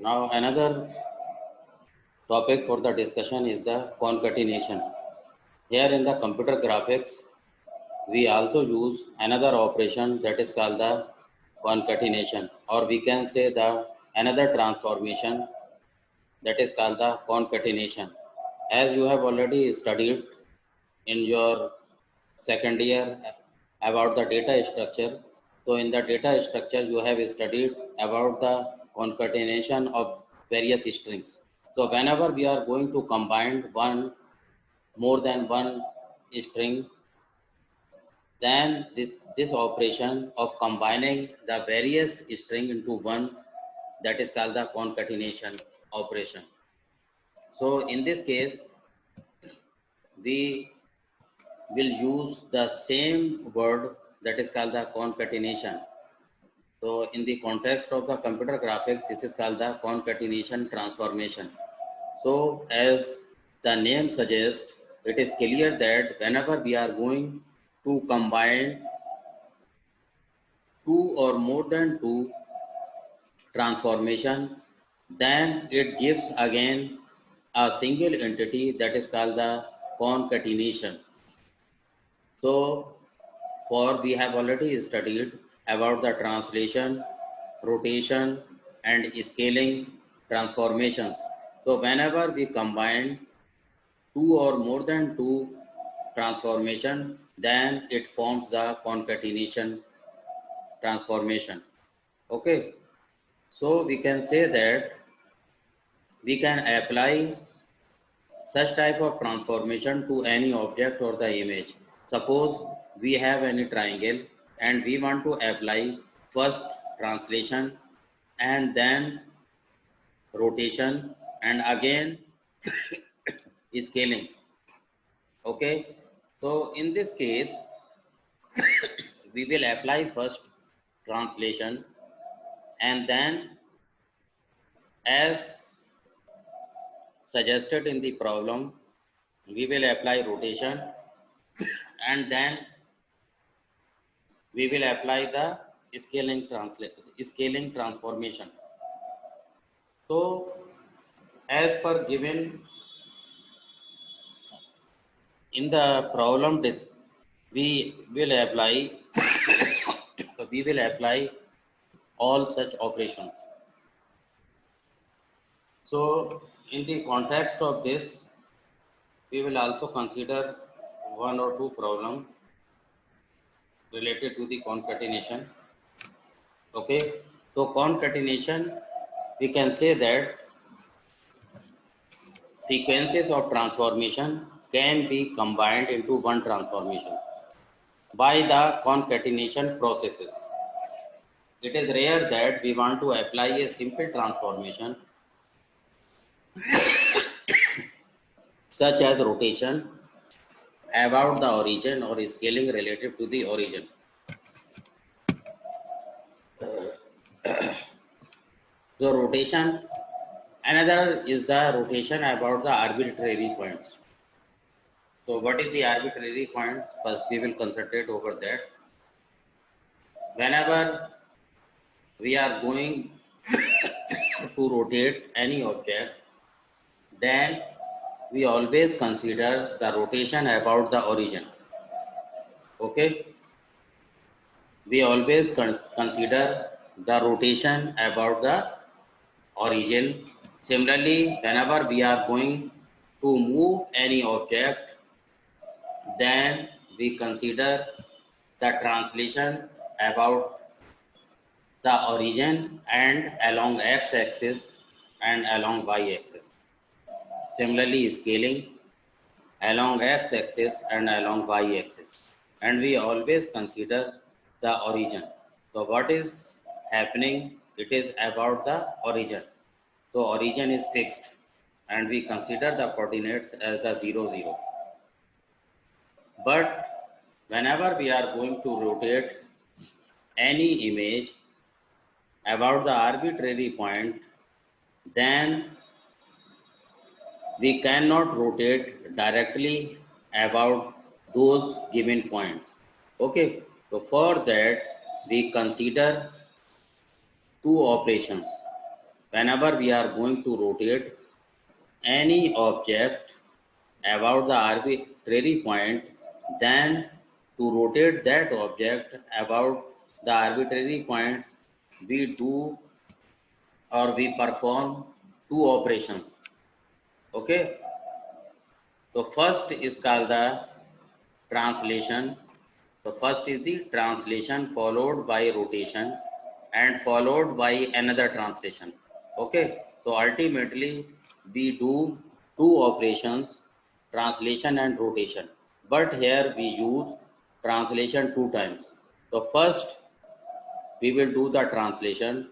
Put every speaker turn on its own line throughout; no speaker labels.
Now another topic for the discussion is the concatenation. Here in the computer graphics, we also use another operation that is called the concatenation, or we can say the another transformation that is called the concatenation. As you have already studied in your second year about the data structure, so in the data structure you have studied about the concatenation of various strings. So whenever we are going to combine more than one string, then this operation of combining the various string into one, that is called the concatenation operation. So in this case, we will use the same word that is called the concatenation. So in the context of the computer graphics, this is called the concatenation transformation. So as the name suggests, it is clear that whenever we are going to combine two or more than two transformation, then it gives again a single entity that is called the concatenation. So for we have already studied about the translation, rotation and scaling transformations. So whenever we combine two or more than two transformation, then it forms the concatenation transformation. Okay, so we can say that we can apply such type of transformation to any object or the image. Suppose we have any triangle and we want to apply first translation and then rotation and again scaling. Okay, so in this case we will apply first translation and then, as suggested in the problem, we will apply rotation and then we will apply the scaling transformation. So as per given in the problem, we will apply all such operations. So in the context of this, we will also consider one or two problems related to the concatenation. Okay, so concatenation, we can say that sequences of transformation can be combined into one transformation by the concatenation processes. It is rare that we want to apply a simple transformation such as rotation about the origin or scaling relative to the origin. So rotation, another is the rotation about the arbitrary points. So what is the arbitrary points? First we will concentrate over that. Whenever we are going to rotate any object, then we always consider the rotation about the origin. Okay, we always consider the rotation about the origin. Similarly, whenever we are going to move any object, then we consider the translation about the origin and along x-axis and along y-axis. Similarly, scaling along x-axis and along y-axis. And we always consider the origin. So what is happening? It is about the origin. So origin is fixed and we consider the coordinates as the 0, 0. But whenever we are going to rotate any image about the arbitrary point, then we cannot rotate directly about those given points. Okay, so for that we consider two operations. whenever we are going to rotate any object about the arbitrary point, then to rotate that object about the arbitrary points, we do or we perform two operations. Okay, so first is called the translation. So first is the translation followed by rotation and followed by another translation. Okay, so ultimately we do two operations, translation and rotation, but here we use translation two times. So first we will do the translation,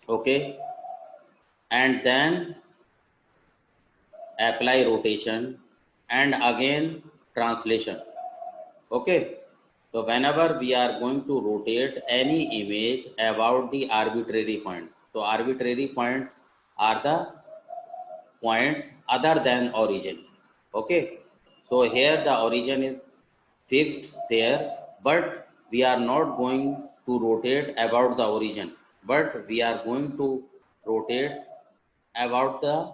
okay, and then apply rotation and again translation. Okay, so whenever we are going to rotate any image about the arbitrary points, so arbitrary points are the points other than origin. Okay, so here the origin is fixed there, but we are not going to rotate about the origin, but we are going to rotate about the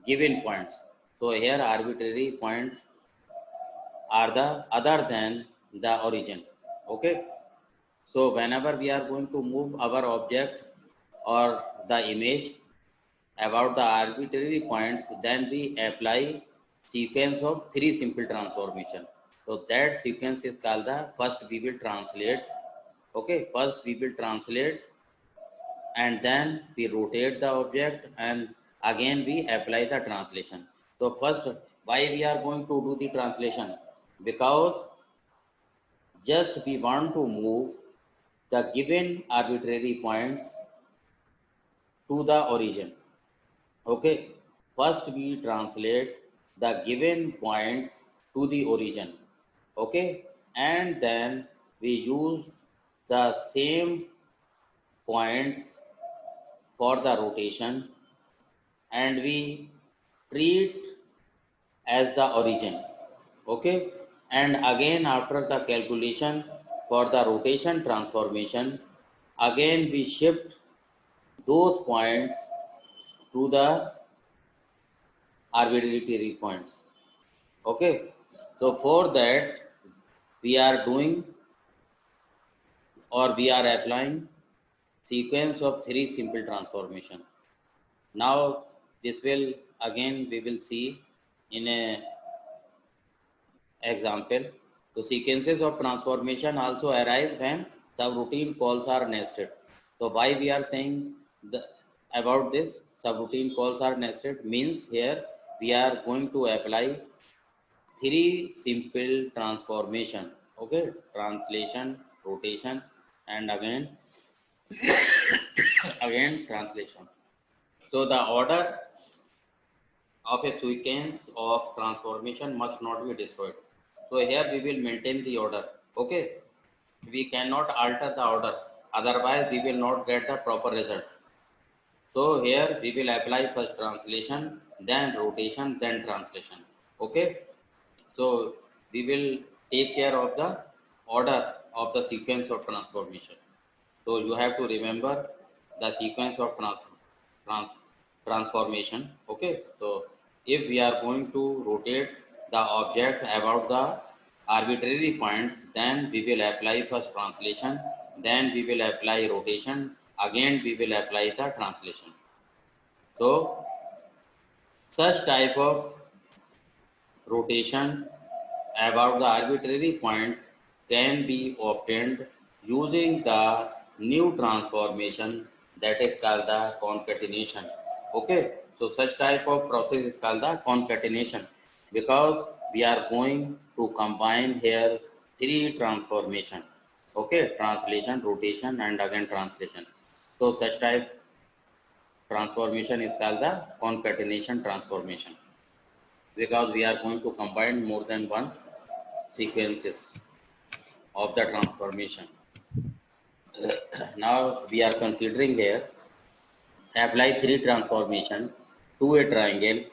given points. So here arbitrary points are the other than the origin. Okay, so whenever we are going to move our object or the image about the arbitrary points, then we apply sequence of three simple transformation. So that sequence is called the first we will translate. Okay, first we will translate and then we rotate the object and again we apply the translation. So first, why we are going to do the translation? Because just we want to move the given arbitrary points to the origin. Okay, first we translate the given points to the origin. Okay, and then we use the same points for the rotation and we treat as the origin. Okay, and again after the calculation for the rotation transformation, again we shift those points to the arbitrary points. Okay, so for that we are doing or we are applying sequence of three simple transformation. Now this will again we will see in a example. So sequences of transformation also arise when subroutine calls are nested. So why we are saying about this subroutine calls are nested means here we are going to apply three simple transformation. Okay, translation, rotation, and again translation. So the order of a sequence of transformation must not be destroyed. So here we will maintain the order. Okay, we cannot alter the order, otherwise we will not get the proper result. So here we will apply first translation, then rotation, then translation. Okay, so we will take care of the order of the sequence of transformation. So you have to remember the sequence of transformation. Okay, so if we are going to rotate the object about the arbitrary points, then we will apply first translation, then we will apply rotation, again we will apply the translation. So such type of rotation about the arbitrary points can be obtained using the new transformation that is called the concatenation. Okay, so such type of process is called the concatenation because we are going to combine here three transformation. Okay, translation, rotation, and again translation. So such type transformation is called the concatenation transformation because we are going to combine more than one sequences of the transformation. Now we are considering here apply three transformation to a triangle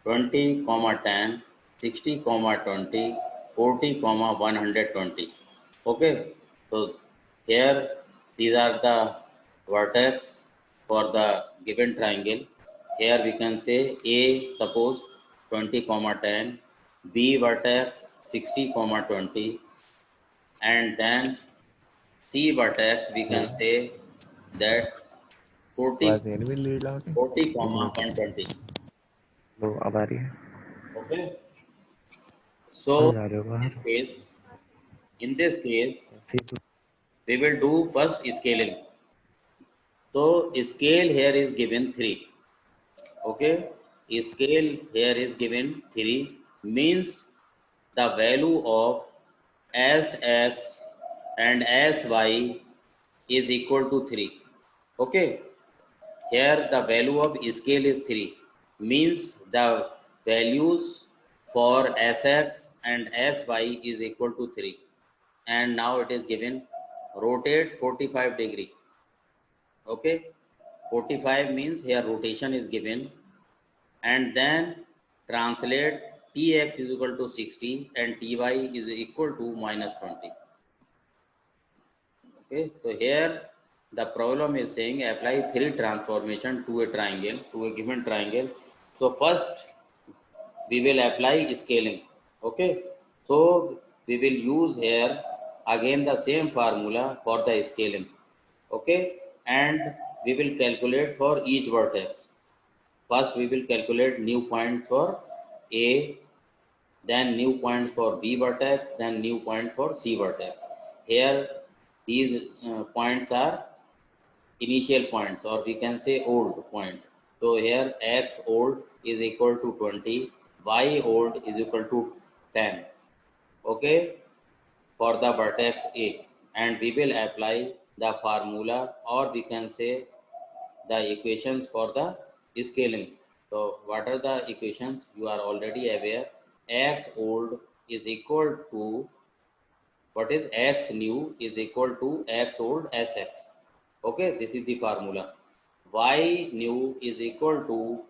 20, 10, 60, 20, 40, 120. Okay, so here these are the vertex for the given triangle. Here we can say A, suppose 20, 10, B vertex 60, 20, and then C vertex we can say that 40,
आवाज नहीं आ रही मेरी lead लगा के
40,
एक minute
120.
तो अब आ रही है
Okay.
कहाँ
So
जा रहे हो बाहर
in this case,
ऐसे ही तो
we will do first scaling. So scale here is given 3. Okay. Scale here is given 3 means the value of Sx and Sy is equal to 3. Okay. Here the value of scale is 3 means the values for Sx and Sy is equal to 3. And now it is given rotate 45 degree. Okay. 45 means here rotation is given, and then translate Tx is equal to 60 and Ty is equal to minus 20. Okay, so here the problem is saying apply 3 transformation to a triangle, to a given triangle. So first we will apply scaling. Okay, so we will use here again the same formula for the scaling. Okay, and we will calculate for each vertex. First we will calculate new points for A, then new points for B vertex, then new point for C vertex. Here these points are initial points, or we can say old point. So here x old is equal to 20, y old is equal to 10. Okay, for the vertex A, and we will apply the formula, or we can say the equations for the scaling. So what are the equations? You are already aware. X old is equal to, what is x new is equal to x old Sx. Okay, this is the formula. Y new is equal to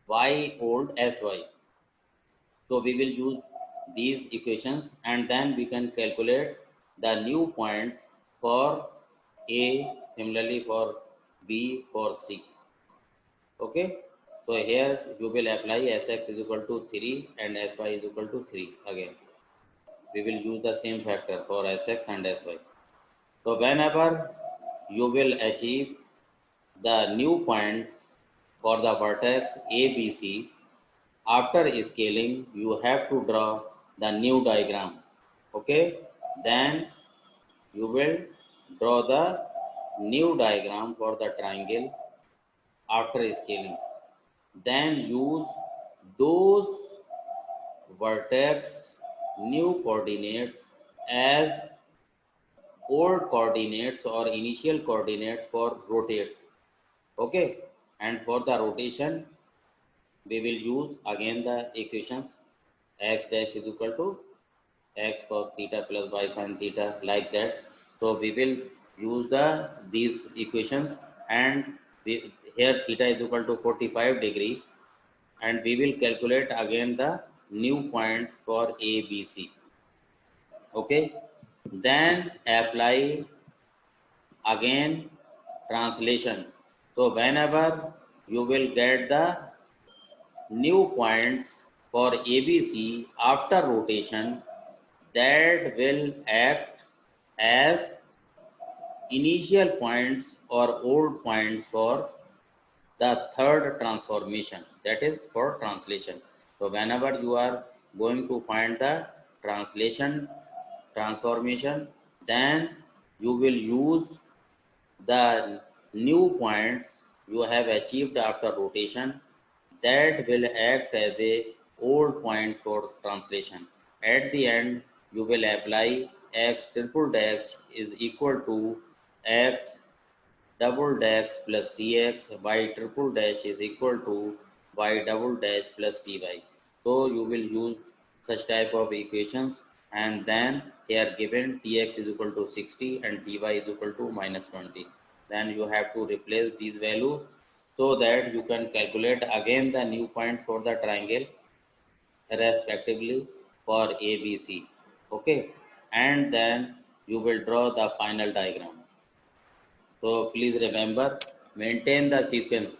y old Sy. So we will use these equations, and then we can calculate the new points for A, similarly for B, for C. Okay, so here you will apply Sx is equal to 3 and Sy is equal to 3 again. We will use the same factor for Sx and Sy. So whenever you will achieve the new points for the vertex ABC, after scaling you have to draw the new diagram. Okay, then you will draw the new diagram for the triangle after scaling. Then use those vertex new coordinates as old coordinates or initial coordinates for rotate. Okay, and for the rotation we will use again the equations x dash is equal to x cos theta plus y sin theta, like that. So we will use these equations, and here theta is equal to 45 degree, and we will calculate again the new points for A, B, C. Okay, then apply again translation. So whenever you will get the new points for ABC after rotation, that will act as initial points or old points for the third transformation, that is for translation. So whenever you are going to find the translation transformation, then you will use the new points you have achieved after rotation, that will act as a old point for translation. At the end you will apply x triple dash is equal to x double dash plus dx, y triple dash is equal to y double dash plus dy. So you will use such type of equations, and then here given tx is equal to 60 and dy is equal to minus 20. Then you have to replace these values so that you can calculate again the new points for the triangle respectively for ABC. Okay, and then you will draw the final diagram. So please remember maintain the sequence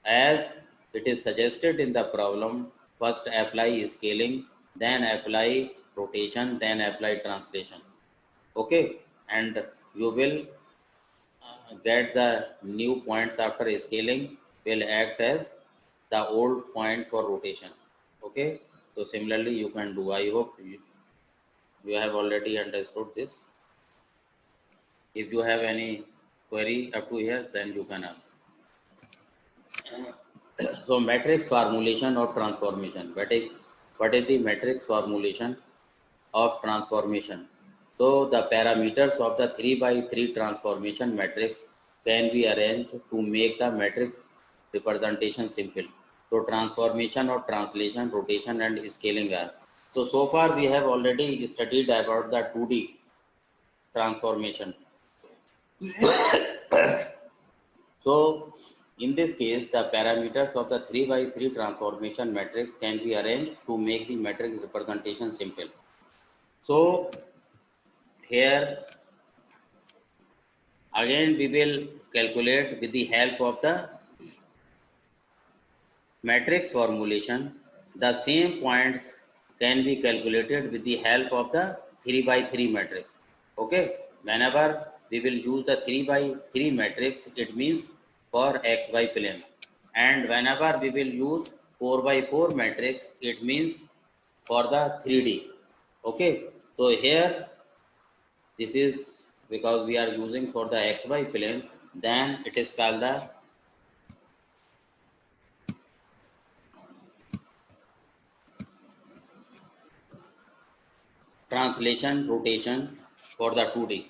as it is suggested in the problem. First apply scaling, then apply rotation, then apply translation. Okay, and you will get the new points after scaling will act as the old point for rotation. Okay, so similarly you can do. I hope you have already understood this. If you have any query up to here, then you can ask. So matrix formulation or transformation. What is the matrix formulation of transformation? So the parameters of the 3 by 3 transformation matrix can be arranged to make the matrix representation simple. So transformation or translation, rotation and scaling are. So far we have already studied about the 2D transformation. So in this case, the parameters of the 3 by 3 transformation matrix can be arranged to make the matrix representation simple. So here again we will calculate with the help of the matrix formulation. The same points can be calculated with the help of the 3 by 3 matrix. Okay, whenever we will use the 3 by 3 matrix, it means for xy plane, and whenever we will use 4 by 4 matrix, it means for the 3D. Okay, so here this is because we are using for the xy plane, then it is called the translation, rotation for the 2D.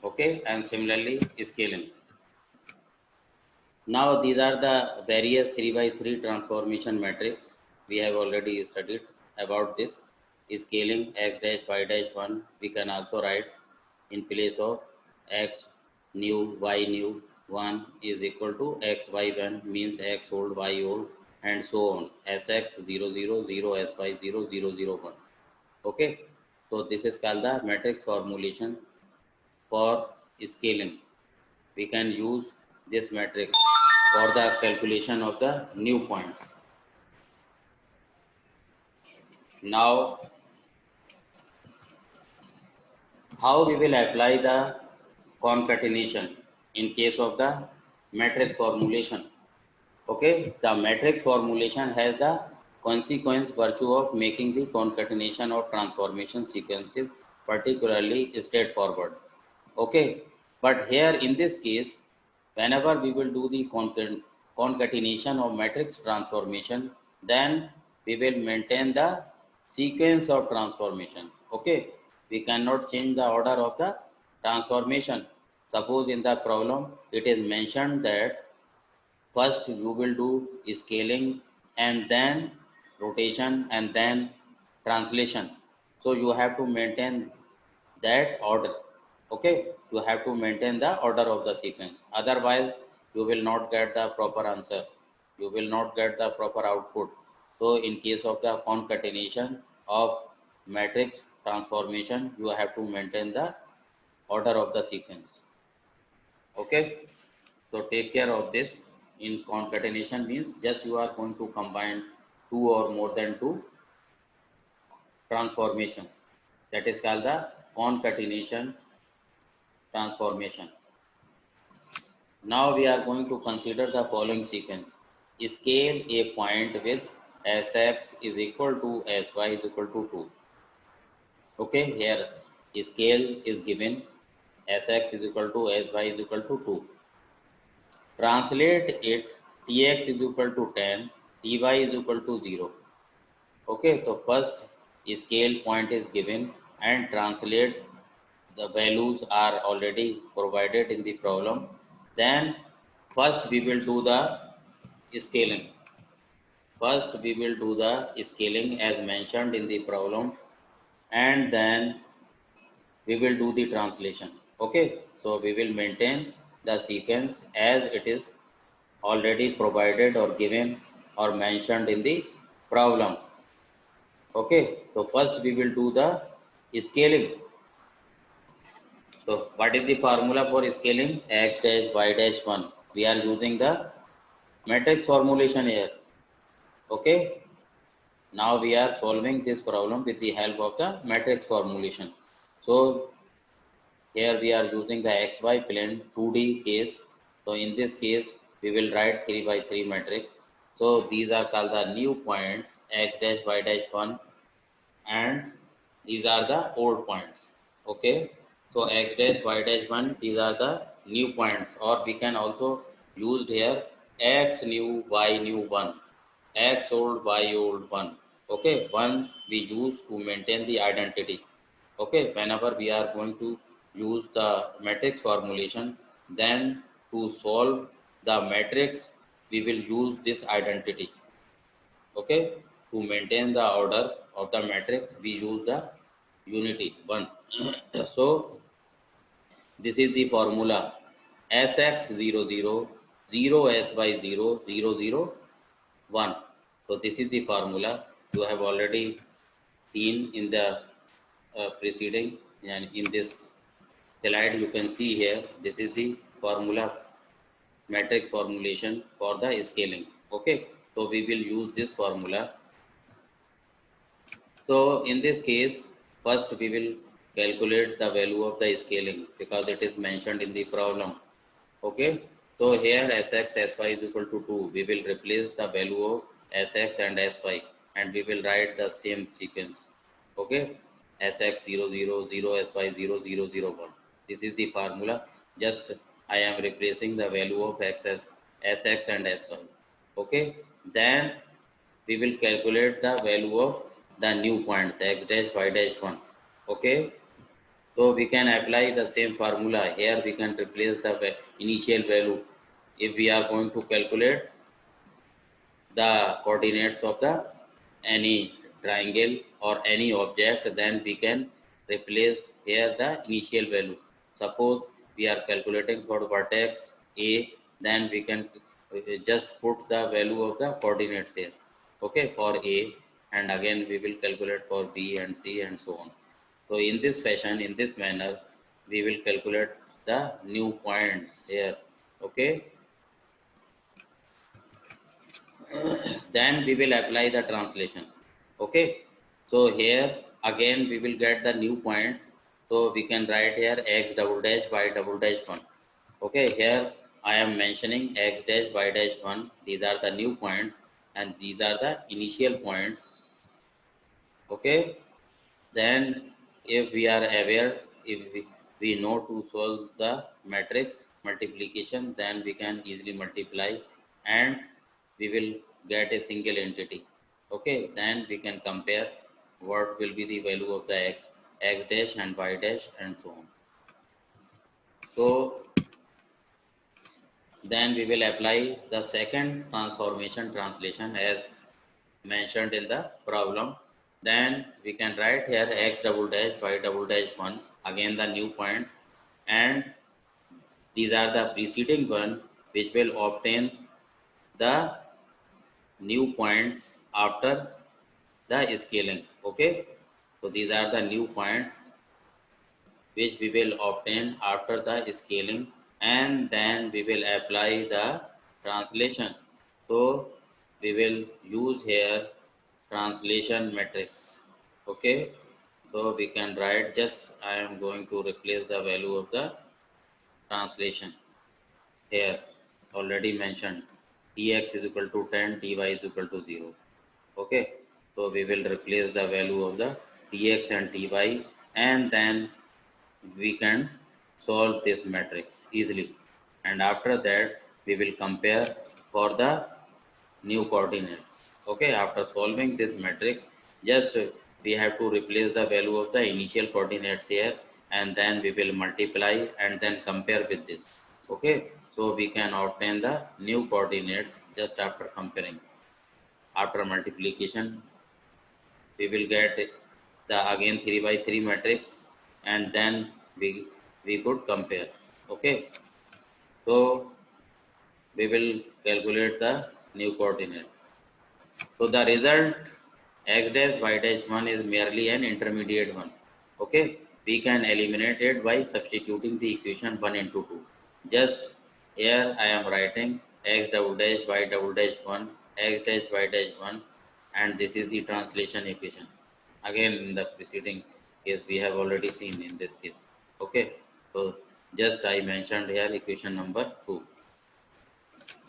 Okay, and similarly scaling. Now these are the various 3 by 3 transformation matrix. We have already studied about this. Scaling x dash y dash 1, we can also write in place of x new y new 1 is equal to x y 1 means x old y old and so on. Sx 0 0 0 sy 0 0 0 1. Okay, so this is called the matrix formulation for scaling. We can use this matrix for the calculation of the new points. Now, how we will apply the concatenation in case of the matrix formulation? Okay, the matrix formulation has the consequence virtue of making the concatenation or transformation sequences particularly straightforward. Okay, but here in this case, whenever we will do the concatenation of matrix transformation, then we will maintain the sequence of transformation. Okay, we cannot change the order of the transformation. Suppose in the problem it is mentioned that first you will do scaling and then rotation and then translation. So you have to maintain that order. Okay, you have to maintain the order of the sequence. Otherwise, you will not get the proper answer. You will not get the proper output. So in case of the concatenation of matrix transformation, you have to maintain the order of the sequence. Okay, so take care of this. In concatenation means just you are going to combine two or more than two transformations. That is called the concatenation transformation. Now we are going to consider the following sequence. Scale a point with Sx is equal to Sy is equal to 2. Okay, here scale is given, Sx is equal to Sy is equal to 2. Translate it, Tx is equal to 10, Ty is equal to 0. Okay, so first scale point is given and translate. The values are already provided in the problem. Then first we will do the scaling. First we will do the scaling as mentioned in the problem, and then we will do the translation. Okay, so we will maintain the sequence as it is already provided or given or mentioned in the problem. Okay, so first we will do the scaling. So what is the formula for scaling? X dash y dash 1 we are using the matrix formulation here. Okay. Now we are solving this problem with the help of the matrix formulation. So here we are using the xy plane 2D case. So in this case, we will write 3 by 3 matrix. So these are called the new points x dash y dash 1, and these are the old points. Okay. So x dash y dash 1, these are the new points, or we can also use here x new y new 1, x old y old 1. Okay. 1 we use to maintain the identity. Okay. Whenever we are going to use the matrix formulation, then to solve the matrix we will use this identity. Okay. To maintain the order of the matrix we use the unity 1. So this is the formula Sx00 0sy0 So this is the formula you have already seen in the preceding, and in this slide you can see here this is the formula, matrix formulation for the scaling. Okay. So we will use this formula. So in this case, first we will calculate the value of the scaling because it is mentioned in the problem. Okay. So here Sx, Sy is equal to 2. We will replace the value of Sx and Sy, and we will write the same sequence. Okay. Sx 0, 0, 0, Sy 0, 0, 0, 1. This is the formula. Just I am replacing the value of Sx and Sy. Okay. Then we will calculate the value of the new points x dash y dash 1. Okay. So we can apply the same formula here. We can replace the initial value. If we are going to calculate the coordinates of the any triangle or any object, then we can replace here the initial value. Suppose we are calculating for vertex A, then we can just put the value of the coordinates here. Okay, for A, and again we will calculate for B and C and so on. So in this fashion, in this manner, we will calculate the new points here. Okay. Then we will apply the translation. Okay. So here again we will get the new points. So we can write here x double dash y double dash 1. Okay. Here I am mentioning x dash y dash 1. These are the new points and these are the initial points. Okay. Then if we are aware, if we know to solve the matrix multiplication, then we can easily multiply and we will get a single entity. Okay, then we can compare what will be the value of the x dash and y dash and so on. So then we will apply the second transformation translation as mentioned in the problem. Then we can write here x double dash y double dash 1, again the new points, and these are the preceding one which will obtain the new points after the scaling. Okay, so these are the new points which we will obtain after the scaling, and then we will apply the translation. So we will use here translation matrix. Okay, so we can write, just I am going to replace the value of the translation here already mentioned. Tx is equal to 10, ty is equal to 0. Okay, so we will replace the value of the tx and ty, and then we can solve this matrix easily, and after that we will compare for the new coordinates. Okay, after solving this matrix, just we have to replace the value of the initial coordinates here, and then we will multiply and then compare with this. Okay, so we can obtain the new coordinates just after comparing. After multiplication, we will get the again 3 by 3 matrix, and then we could compare. Okay, so we will calculate the new coordinates. So the result x dash y dash 1 is merely an intermediate one. Okay, we can eliminate it by substituting the equation 1 into 2. Just Here I am writing x double dash y double dash 1, x dash y dash 1, and this is the translation equation. Again, in the preceding case, we have already seen in this case. Okay, so just I mentioned here equation number 2.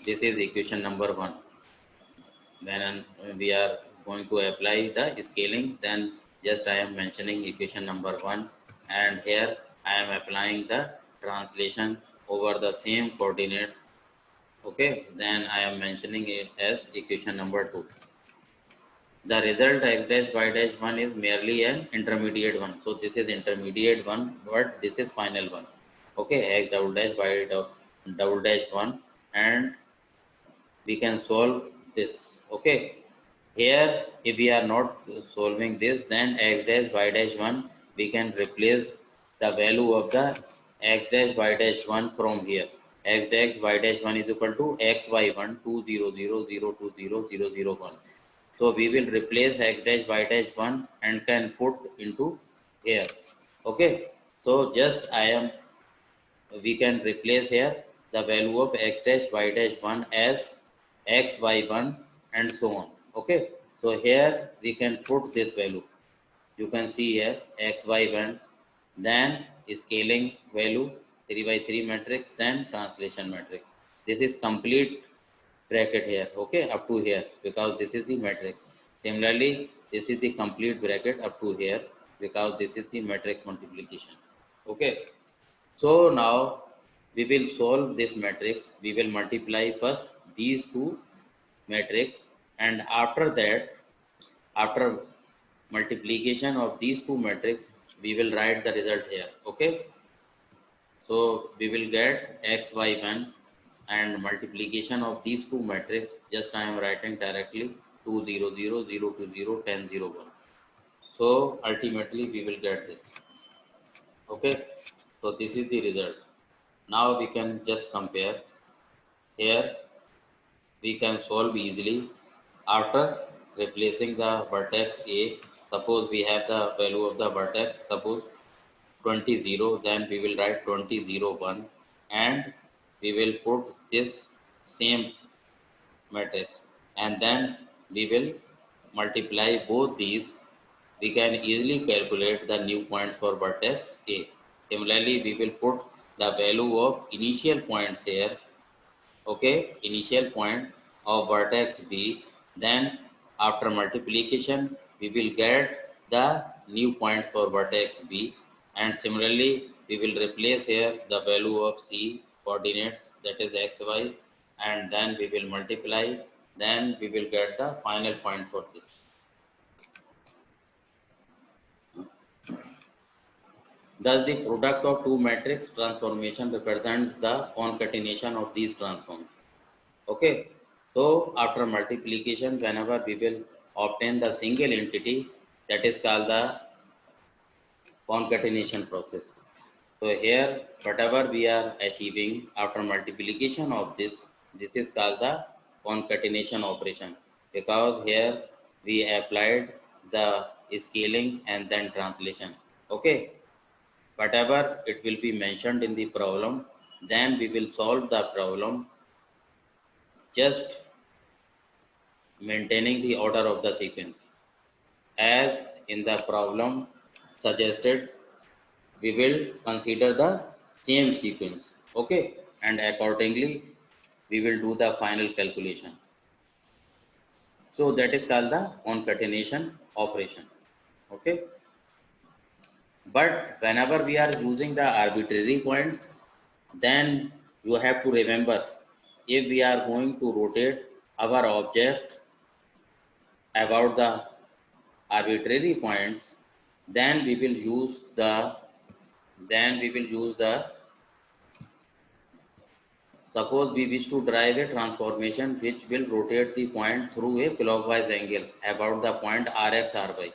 This is equation number 1. When we are going to apply the scaling, then just I am mentioning equation number 1, and here I am applying the translation over the same coordinates. Okay, then I am mentioning it as equation number 2. The result x dash y dash 1 is merely an intermediate one. So this is intermediate one, but this is final one. Okay, x double dash y double dash 1, and we can solve this. Okay, here if we are not solving this, then x dash y dash 1, we can replace the value of the x dash y dash 1 from here. X dash y dash 1 is equal to x y 1 2 0 0 0 2 0 0 0 1. So we will replace x dash y dash 1 and can put into here. Okay, so just I am, we can replace here the value of x dash y dash 1 as x y1 and so on. Okay, so here we can put this value. You can see here x y1, then scaling value 3 by 3 matrix, then translation matrix. This is complete bracket here. Okay, up to here, because this is the matrix. Similarly, this is the complete bracket up to here, because this is the matrix multiplication. Okay, so now we will solve this matrix. We will multiply first these two matrix, and after that, after multiplication of these two matrix, we will write the result here. Okay, so we will get x y1 and multiplication of these two matrix. Just I am writing directly 2 0 0 0 2 0 10 0 1. So ultimately we will get this. Okay, so this is the result. Now we can just compare. Here we can solve easily after replacing the vertex A. Suppose we have the value of the vertex, suppose 20 0, then we will write 20 0 1, and we will put this same matrix, and then we will multiply both these. We can easily calculate the new points for vertex A. Similarly, we will put the value of initial points here. Okay, initial point of vertex B, then after multiplication we will get the new point for vertex B, and similarly we will replace here the value of C coordinates, that is xy, and then we will multiply, then we will get the final point for this. Thus the product of two matrix transformation represents the concatenation of these transforms. Okay, so after multiplication, whenever we will obtain the single entity, that is called the concatenation process. So here, whatever we are achieving after multiplication of this is called the concatenation operation, because here we applied the scaling and then translation. Okay, whatever it will be mentioned in the problem, then we will solve the problem just maintaining the order of the sequence. As in the problem suggested, we will consider the same sequence. Okay, and accordingly, we will do the final calculation. So that is called the concatenation operation. Okay, but whenever we are using the arbitrary points, then you have to remember, if we are going to rotate our object about the arbitrary points, then we will use the suppose we wish to derive a transformation which will rotate the point through a clockwise angle about the point rx ry.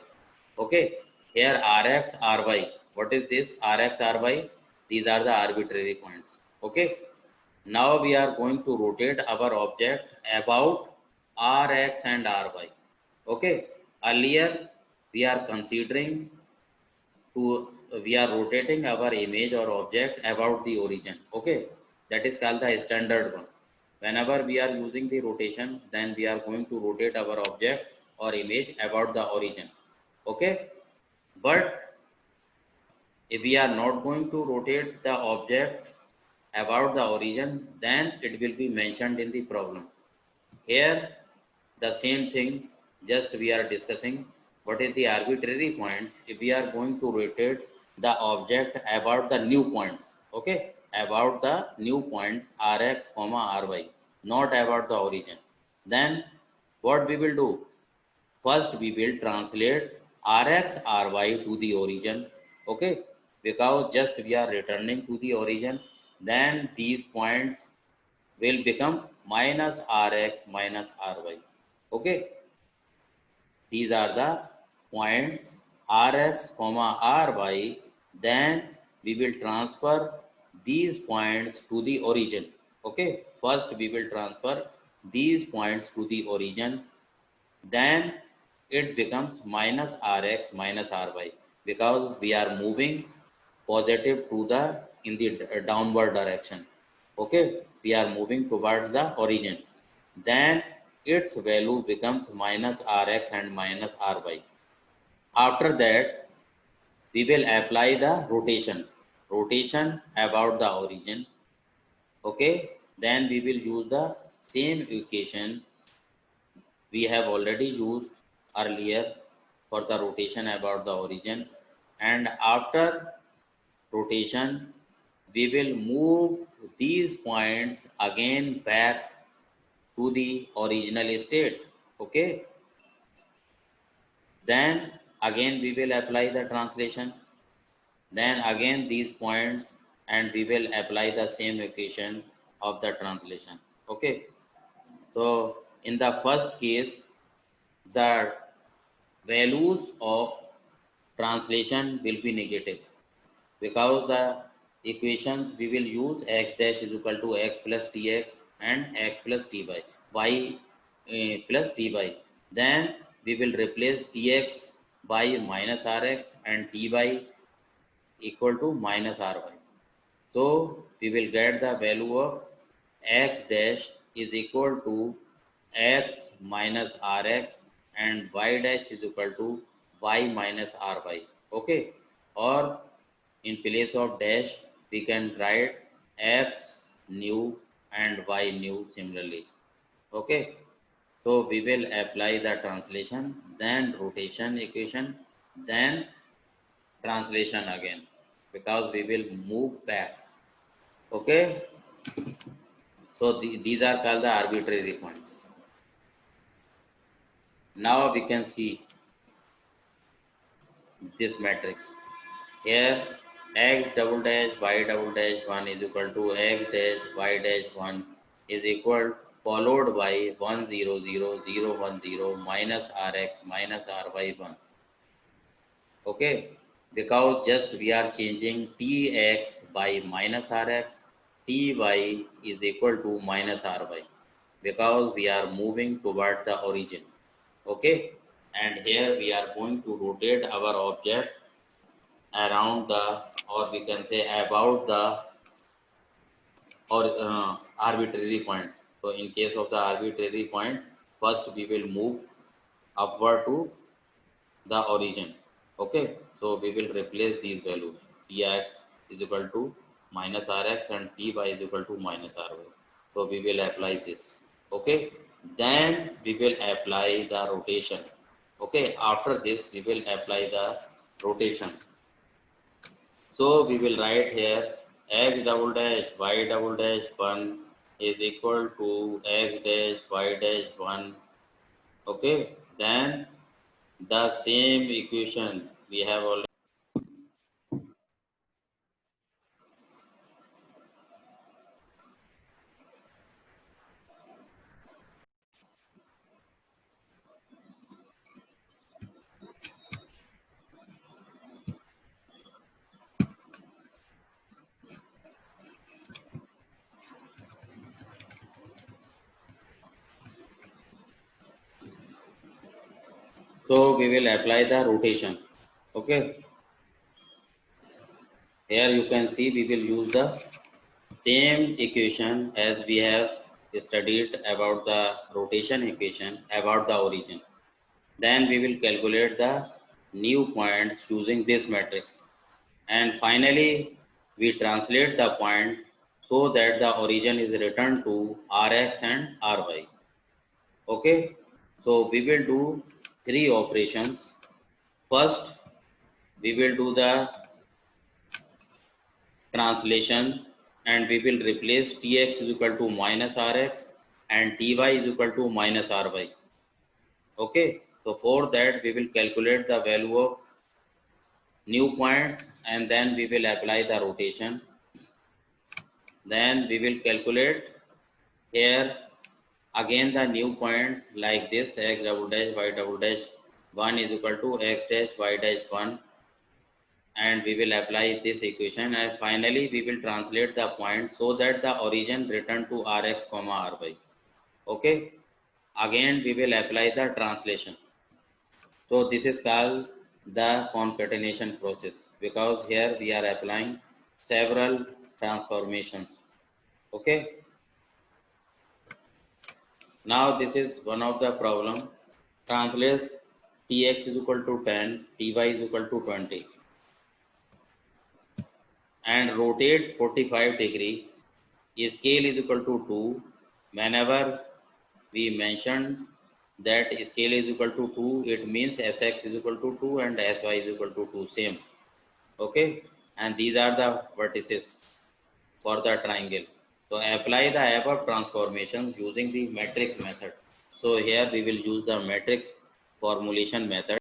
Okay, here rx ry, what is this rx ry? These are the arbitrary points. Okay, now we are going to rotate our object about rx and ry. Okay, earlier we are considering we are rotating our image or object about the origin. Okay, That is called the standard one. Whenever we are using the rotation, then we are going to rotate our object or image about the origin. Okay, but if we are not going to rotate the object about the origin, then it will be mentioned in the problem. Here, the same thing, just we are discussing what is the arbitrary points if we are going to rotate the object about the new points, okay, about the new points rx, ry, not about the origin. Then what we will do? First, we will translate Rx, Ry to the origin. Okay, because just we are returning to the origin, then these points will become minus Rx minus Ry. Okay, these are the points Rx, Ry. Then we will transfer these points to the origin. Okay, first we will transfer these points to the origin, then it becomes minus Rx minus Ry because we are moving positive to the in the downward direction. Okay, we are moving towards the origin. Then its value becomes minus Rx and minus Ry. After that, we will apply the rotation about the origin. Okay, then we will use the same equation we have already used earlier for the rotation about the origin, and after rotation we will move these points again back to the original state. Okay, then again we will apply the translation, then again these points, and we will apply the same equation of the translation. Okay, so in the first case the values of translation will be negative because the equations we will use x dash is equal to x plus tx and x plus y plus ty. Then we will replace tx by minus rx and ty equal to minus ry. So we will get the value of x dash is equal to x minus rx and y dash is equal to y minus ry. Okay, or in place of dash we can write x new and y new similarly. Okay, so we will apply the translation, then rotation equation, then translation again because we will move back. Okay, so these are called the arbitrary points. Now we can see this matrix. Here x double dash y double dash 1 is equal to x dash y dash 1 is equal followed by 1 0 0 0 1 0 minus rx minus ry 1. Okay, because just we are changing tx by minus rx, ty is equal to minus ry because we are moving toward the origin. Okay, and here we are going to rotate our object around the, or we can say about the or arbitrary points. So in case of the arbitrary point, first we will move upward to the origin. Okay, so we will replace these values. Tx is equal to minus rx and ty is equal to minus ry. So we will apply this. Okay, then we will apply the rotation. Okay, after this we will apply the rotation. So we will write here x double dash y double dash 1 is equal to x dash y dash 1. Okay, then the same equation we have already. So we will apply the rotation. Okay. Here you can see we will use the same equation as we have studied about the rotation equation about the origin. Then we will calculate the new points using this matrix. And finally, we translate the point so that the origin is returned to Rx and Ry. Okay, so we will do three operations. First, we will do the translation and we will replace Tx is equal to minus Rx and Ty is equal to minus Ry. Okay, so for that we will calculate the value of new points and then we will apply the rotation. Then we will calculate here again the new points like this x double dash y double dash 1 is equal to x dash y dash 1, and we will apply this equation, and finally we will translate the point so that the origin return to Rx comma Ry. Okay, again we will apply the translation. So this is called the concatenation process because here we are applying several transformations. Okay, now this is one of the problem. Translate Tx is equal to 10, Ty is equal to 20 and rotate 45 degree. Scale is equal to 2. Whenever we mention that scale is equal to 2, it means Sx is equal to 2 and Sy is equal to 2, same. Okay, and these are the vertices for the triangle. So apply the above transformations using the matrix method. So here we will use the matrix formulation method.